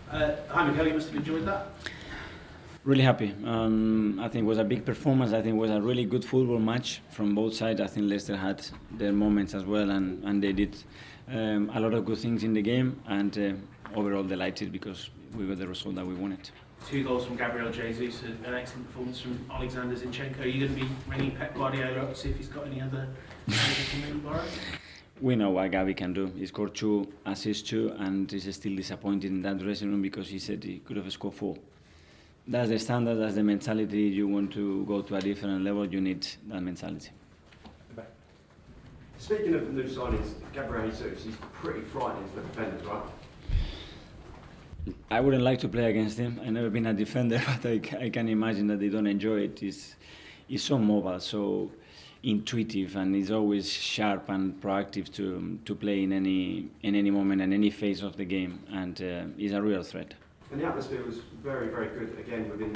Hi Mikel, you must have enjoyed that. Really happy. I think it was a big performance. I think it was a really good football match from both sides. I think Leicester had their moments as well, and they did a lot of good things in the game. And overall delighted because we got the result that we wanted. 2 goals from Gabriel, Jesus, an excellent performance from Alexander Zinchenko. Are you going to be ringing Pep Guardiola up to see if he's got any other to borrow? We know what Gabi can do. He scored 2 assists too, and he's still disappointed in that dressing room because he said he could have scored 4. That's the standard, that's the mentality. You want to go to a different level, you need that mentality. Speaking of new signings, Gabriel Jesus, he's pretty frightening for defenders, right? I wouldn't like to play against him. I've never been a defender, but I can imagine that they don't enjoy it. He's so mobile, so intuitive, and he's always sharp and proactive to play in any moment and any phase of the game, and he's a real threat. And the atmosphere was very, very good again within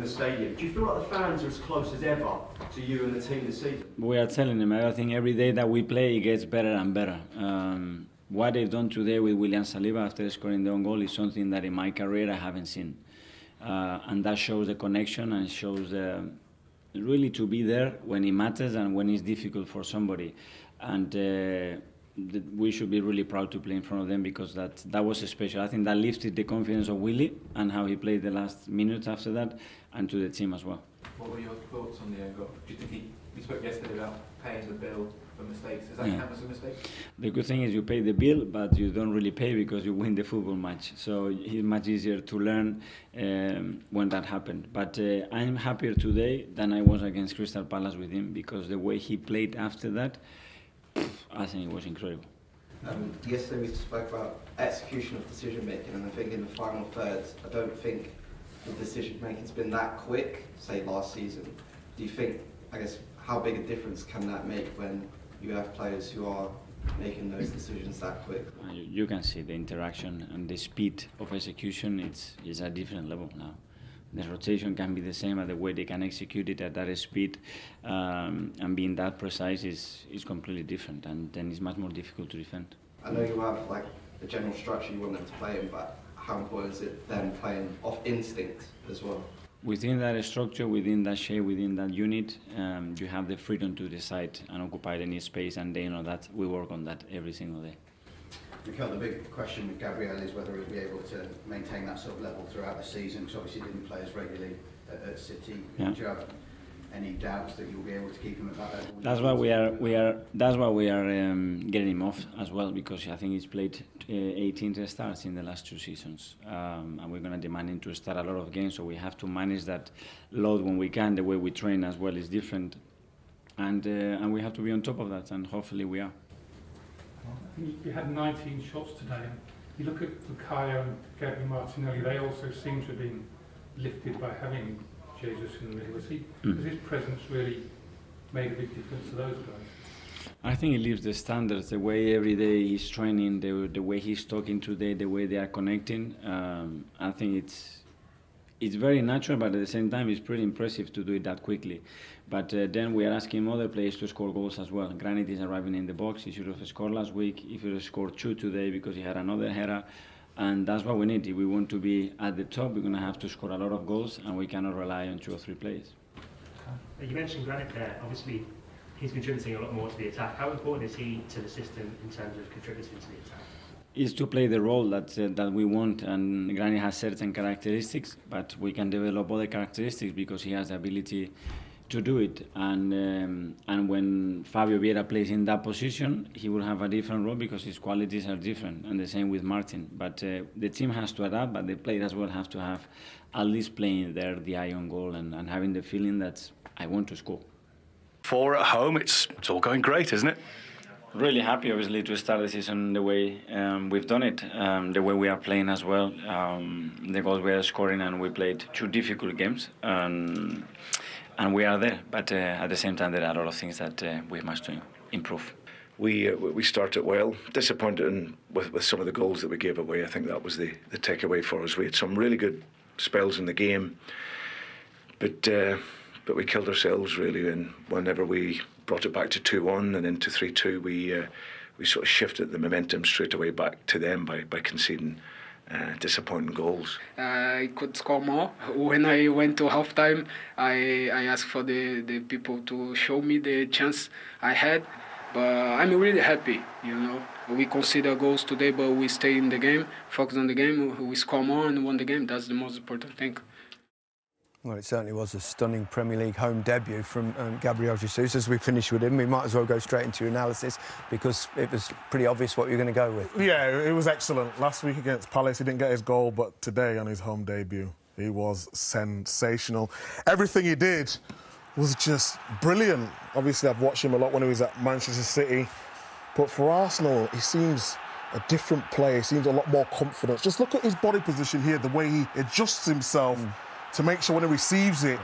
the stadium. Do you feel like the fans are as close as ever to you and the team this season? We are telling them. I think every day that we play, it gets better and better. What they've done today with William Saliba after scoring the own goal is something that in my career I haven't seen, and that shows the connection and shows really to be there when it matters and when it's difficult for somebody. And we should be really proud to play in front of them because that was special. I think that lifted the confidence of Willie and how he played the last minutes after that, and to the team as well. What were your thoughts on the own goal? Do you think we spoke yesterday about paying the bill for mistakes? Does that count as a mistake? The good thing is you pay the bill, but you don't really pay because you win the football match. So it's much easier to learn when that happened. But I'm happier today than I was against Crystal Palace with him because the way he played after that, I think it was incredible. Yesterday we spoke about execution of decision making, and I think in the final third, I don't think the decision making's been that quick, say last season. Do you think, I guess, how big a difference can that make when you have players who are making those decisions that quick? You can see the interaction and the speed of execution. It's a different level now. The rotation can be the same, but the way they can execute it at that speed and being that precise is completely different, and then it's much more difficult to defend. I know you have like a general structure you want them to play in, but how important is it them playing off instinct as well? Within that structure, within that shape, within that unit, you have the freedom to decide and occupy any space, and they know that we work on that every single day. Mikel, the big question with Gabriel is whether he'll be able to maintain that sort of level throughout the season, because obviously he didn't play as regularly at City. Yeah. Do you have any doubts that you'll be able to keep him at that level? That's why we are getting him off as well, because I think he's played 18 starts in the last 2 seasons, and we're going to demand him to start a lot of games. So we have to manage that load when we can. The way we train as well is different, and we have to be on top of that, and hopefully we are. You had 19 shots today, and you look at Bukayo and Gabriel Martinelli, they also seem to have been lifted by having Jesus in the middle. Has his presence really made a big difference to those guys? I think it lifts the standards, the way every day he's training, the way he's talking today, the way they are connecting. I think it's very natural, but at the same time it's pretty impressive to do it that quickly. But then we are asking other players to score goals as well. Granit is arriving in the box. He should have scored last week. He should have scored 2 today because he had another header. And that's what we need. If we want to be at the top, we're going to have to score a lot of goals, and we cannot rely on 2 or 3 players. You mentioned Granit there. Obviously, he's contributing a lot more to the attack. How important is he to the system in terms of contributing to the attack? Is to play the role that we want, and Granit has certain characteristics, but we can develop other characteristics because he has the ability to do it. And when Fabio Vieira plays in that position, he will have a different role because his qualities are different, and the same with Martin. But the team has to adapt, but the players as well have to have at least playing there the eye on goal and having the feeling that I want to score. 4 at home, it's all going great, isn't it? Really happy, obviously, to start the season the way we've done it, the way we are playing as well, the goals we are scoring, and we played 2 difficult games, and we are there. But at the same time, there are a lot of things that we must improve. We started well, disappointed with some of the goals that we gave away. I think that was the takeaway for us. We had some really good spells in the game, but we killed ourselves really, and whenever we brought it back to 2-1 and into 3-2, we sort of shifted the momentum straight away back to them by conceding disappointing goals. I could score more. When I went to halftime, I asked for the people to show me the chance I had. But I'm really happy, We consider goals today, but we stay in the game, focus on the game, we score more and won the game. That's the most important thing. Well, it certainly was a stunning Premier League home debut from Gabriel Jesus. As we finish with him, we might as well go straight into your analysis because it was pretty obvious what you're going to go with. Yeah, it was excellent. Last week against Palace, he didn't get his goal, but today on his home debut, he was sensational. Everything he did was just brilliant. Obviously, I've watched him a lot when he was at Manchester City, but for Arsenal, he seems a different player. He seems a lot more confident. Just look at his body position here, the way he adjusts himself to make sure when he receives it,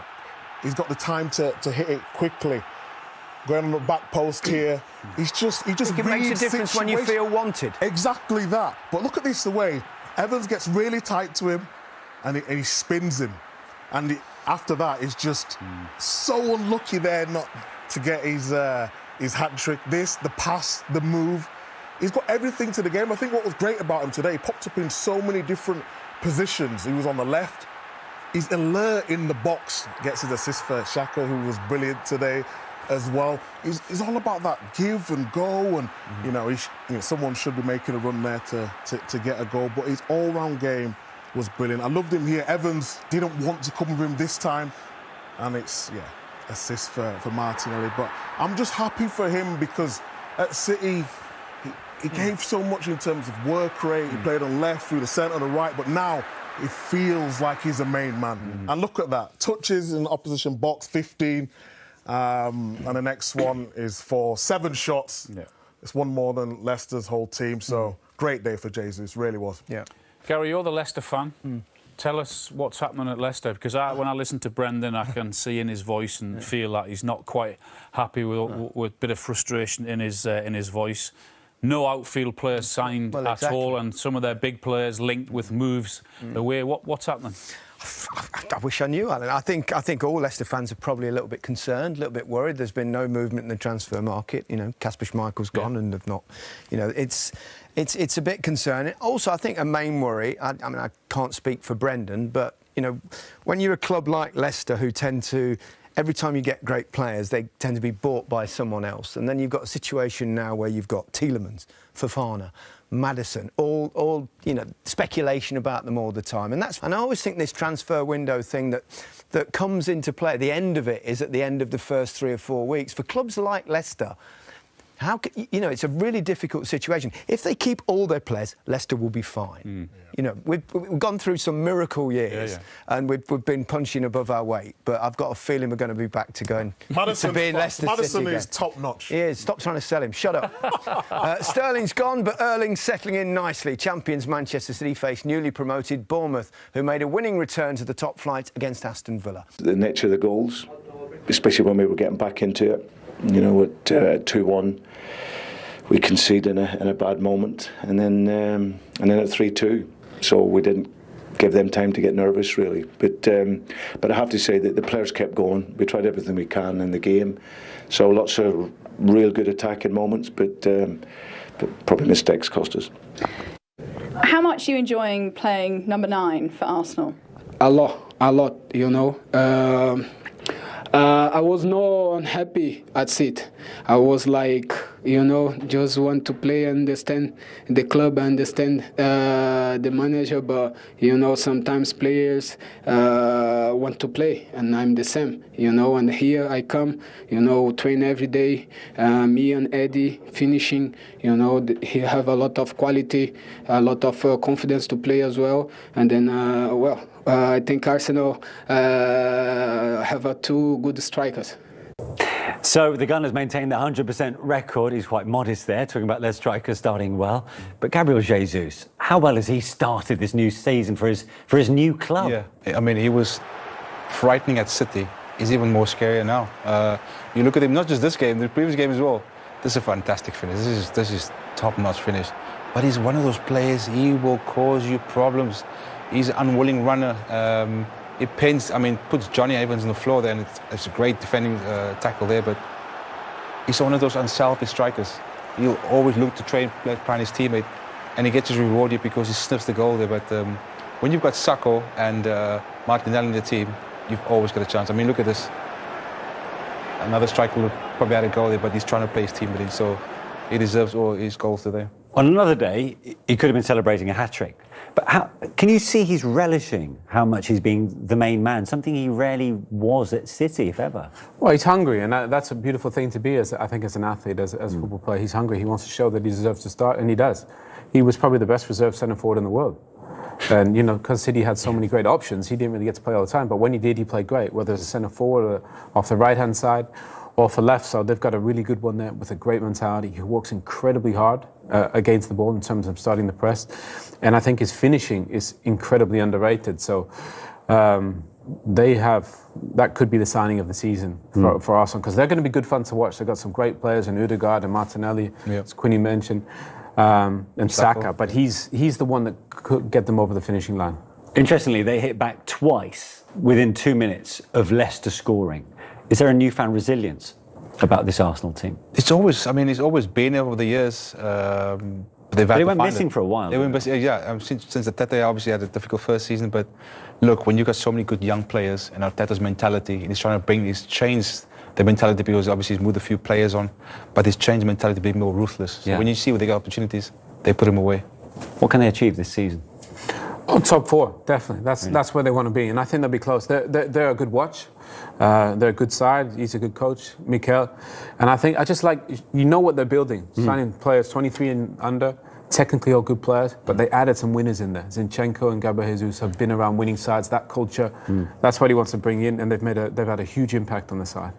he's got the time to hit it quickly. Going on the back post here, he just it makes a difference when you feel wanted. Exactly that. But look at this, the way Evans gets really tight to him, and he spins him, and after that, he's just so unlucky there not to get his hat trick. The pass, the move, he's got everything to the game. I think what was great about him today, he popped up in so many different positions. He was on the left. He's alert in the box, gets his assist for Xhaka, who was brilliant today as well. He's all about that give and go, and someone should be making a run there to get a goal. But his all-round game was brilliant. I loved him here. Evans didn't want to come with him this time, and it's assist for Martinelli. But I'm just happy for him because at City he gave so much in terms of work rate. He played on left, through the centre, and the right, but now it feels like he's a main man. And look at that. Touches in the opposition box, 15. And the next one is for 7 shots. Yeah. It's one more than Leicester's whole team. So great day for Jesus, really was. Yeah. Gary, you're the Leicester fan. Tell us what's happening at Leicester, because when I listen to Brendan, I can see in his voice and feel that he's not quite happy with a bit of frustration in his voice. No outfield players signed at all, and some of their big players linked with moves away. What's happening? I wish I knew, Alan. I think all Leicester fans are probably a little bit concerned, a little bit worried. There's been no movement in the transfer market. Kasper Schmeichel's gone, and they've not. It's a bit concerning. Also, I think a main worry. I mean, I can't speak for Brendan, but when you're a club like Leicester, who tend to, every time you get great players, they tend to be bought by someone else. And then you've got a situation now where you've got Tielemans, Fofana, Maddison, all speculation about them all the time. And I always think this transfer window thing that comes into play, the end of it is at the end of the first 3 or 4 weeks. For clubs like Leicester, it's a really difficult situation. If they keep all their players, Leicester will be fine. We've gone through some miracle years, and we've been punching above our weight. But I've got a feeling we're going to be back to being Leicester City. Maddison is top notch. He is. Stop trying to sell him. Shut up. Sterling's gone, but Erling's settling in nicely. Champions Manchester City face newly promoted Bournemouth, who made a winning return to the top flight against Aston Villa. The nature of the goals, especially when we were getting back into it. At 2-1, we conceded in a bad moment, and then at 3-2. So we didn't give them time to get nervous, really. But I have to say that the players kept going. We tried everything we can in the game. So lots of real good attacking moments, but probably mistakes cost us. How much are you enjoying playing number 9 for Arsenal? A lot. I was not unhappy at it. I was like, just want to play, understand the club, understand the manager, but, sometimes players want to play, and I'm the same, and here I come, train every day, me and Eddie finishing, he have a lot of quality, a lot of confidence to play as well, and then, I think Arsenal have 2 good strikers. So the Gunners maintained the 100% record. He's quite modest there, talking about their strikers starting well. But Gabriel Jesus, how well has he started this new season for his new club? Yeah, I mean, he was frightening at City. He's even more scarier now. You look at him, not just this game, the previous game as well. This is a fantastic finish. This is top-notch finish. But he's one of those players, he will cause you problems. He's an unwilling runner. It puts Johnny Evans on the floor there, and it's a great defending tackle there, but he's one of those unselfish strikers. He'll always look to try and his teammate. and he gets his reward here because he sniffs the goal there. But when you've got Sacco and Martinelli in the team, you've always got a chance. I mean, look at this. Another striker would probably had a goal there, but he's trying to play his team with him, so he deserves all his goals today. On another day, he could have been celebrating a hat-trick. But can you see he's relishing how much he's being the main man, something he rarely was at City, if ever? Well, he's hungry, and that's a beautiful thing to be, I think, as an athlete, as a football player. He's hungry. He wants to show that he deserves to start, and he does. He was probably the best reserve centre-forward in the world. And, you know, because City had so many great options, he didn't really get to play all the time. But when he did, he played great, whether it's a centre-forward or off the right-hand side or for left. So they've got a really good one there with a great mentality. He works incredibly hard against the ball in terms of starting the press. And I think his finishing is incredibly underrated. So that could be the signing of the season for Arsenal, because they're going to be good fun to watch. They've got some great players in Ødegaard and Martinelli, as Quinny mentioned, and Saka. But he's the one that could get them over the finishing line. Interestingly, they hit back twice within 2 minutes of Leicester scoring. Is there a newfound resilience about this Arsenal team? It's always been over the years. They went missing for a while. They went missing, yeah. Since Arteta obviously had a difficult first season, but look, when you got so many good young players and Arteta's mentality, and he's trying to change the mentality, because obviously he's moved a few players on, but he's changed the mentality to be more ruthless. So when you see where they got opportunities, they put him away. What can they achieve this season? Oh, top four, definitely. That's where they want to be, and I think they'll be close. They're a good watch. They're a good side. He's a good coach, Mikel. And I just like, you know what they're building. Signing players 23 and under, technically all good players, but they added some winners in there. Zinchenko and Gabriel Jesus have been around winning sides. That culture, that's what he wants to bring in, and they've had a huge impact on the side.